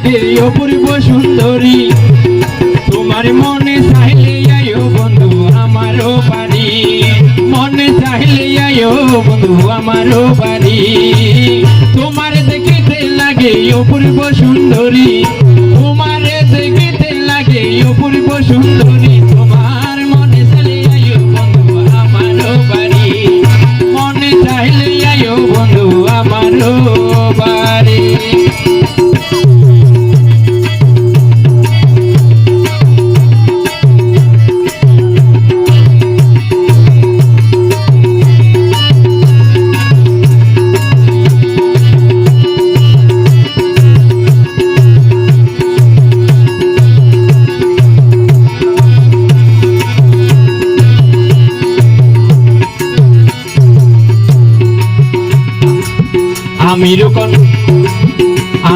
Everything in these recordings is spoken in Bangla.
লাগে অপূর্ব সুন্দরী তোমার মনে চাইলে আয়ো বন্ধু আমারও বাড়ি মনে চাইলে আয়ো বন্ধু আমারও বাড়ি তোমার দেখিতে লাগে অপূর্ব সুন্দরী তোমার দেখিতে লাগে অপূর্ব সুন্দরী তোমার মনে চাইলে আয়ো বন্ধু আমারও বাড়ি মনে চাইলে আয়ো বন্ধু আমারও বাড়ি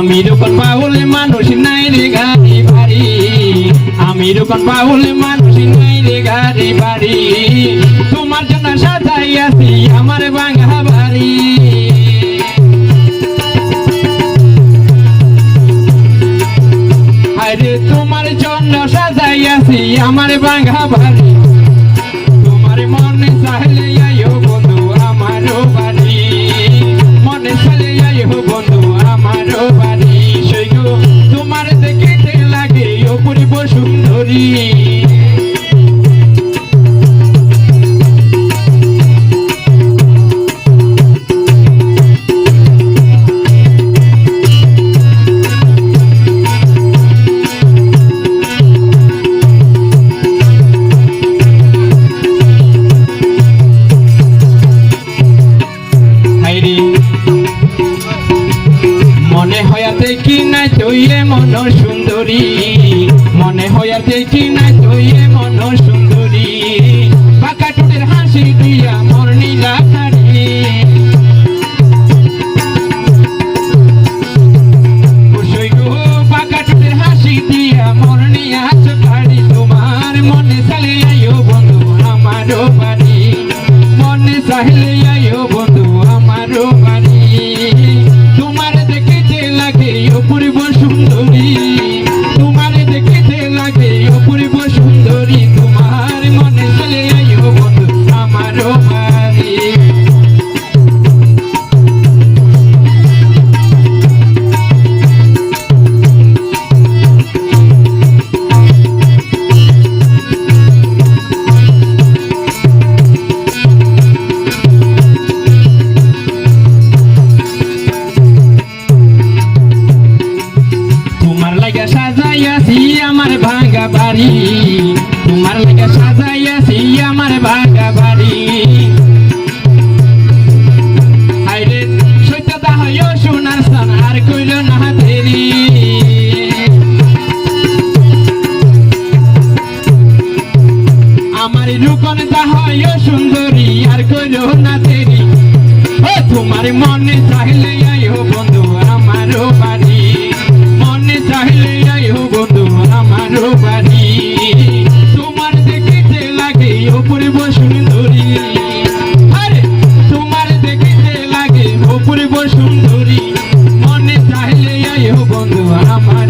আমি রকম বাউল মানুষ নাই রে গাড়ি বাড়ি আমি রকম বাউল মানুষ নাই রে গাড়ি বাড়ি তোমার জন্য সাজাই আছি আমার ভাঙা বাড়ি আরে তোমার জন্য সাজাই আছি আমার ভাঙা বাড়ি তোমার মনে চাইলে আয়ো বন্ধু আমারও বাড়ি মনে চাইলে আয়ো বন্ধু আমারও বাড়ি সৈগ তোমার দেখিতে লাগে অপূর্ব সুন্দরী মনে হয়াতে কি না তৈয়ে মন সুন্দরী মনে হয়াতে কি না তৈয়ে মন সুন্দরী পাকা টুটের হাসি দিয়া মর নীলা খাড়ি পাকা টুটের হাসি দিয়া মর নিয়া খাড়ি তোমার মনে চাইলে আয়ো বন্ধু আমারও বাড়ি মনে চাইলে আয়ো বন্ধু আমারও বাড়ি তোমার দেখিতে লাগে অপূর্ব সুন্দরী তোমার দেখিতে লাগে অপূর্ব সুন্দরী তোমার মনে চলে আয়ো বন্ধু আমারও বাড়ি সাজাইয়াছি আমার ভাঙা বাড়ি তোমার লাগে সাজাইয়াছি আমার ভাঙা বাড়ি আইরে সত্যতা হয় সোনার সান আর কইল না দেরি আমার রূপনতা হয় সুন্দরী আর কইল না দেরি ও তোমার মনে চাইলে আয়ো বন্ধু আমারও বাড়ি মনে চাইলে আয়ো বন্ধু আমারও বাড়ি তোমার দেখিতে লাগে অপূর্ব সুন্দরী আরে তোমার দেখিতে লাগে অপূর্ব সুন্দরী মনে চাইলে আয়ো বন্ধু আমার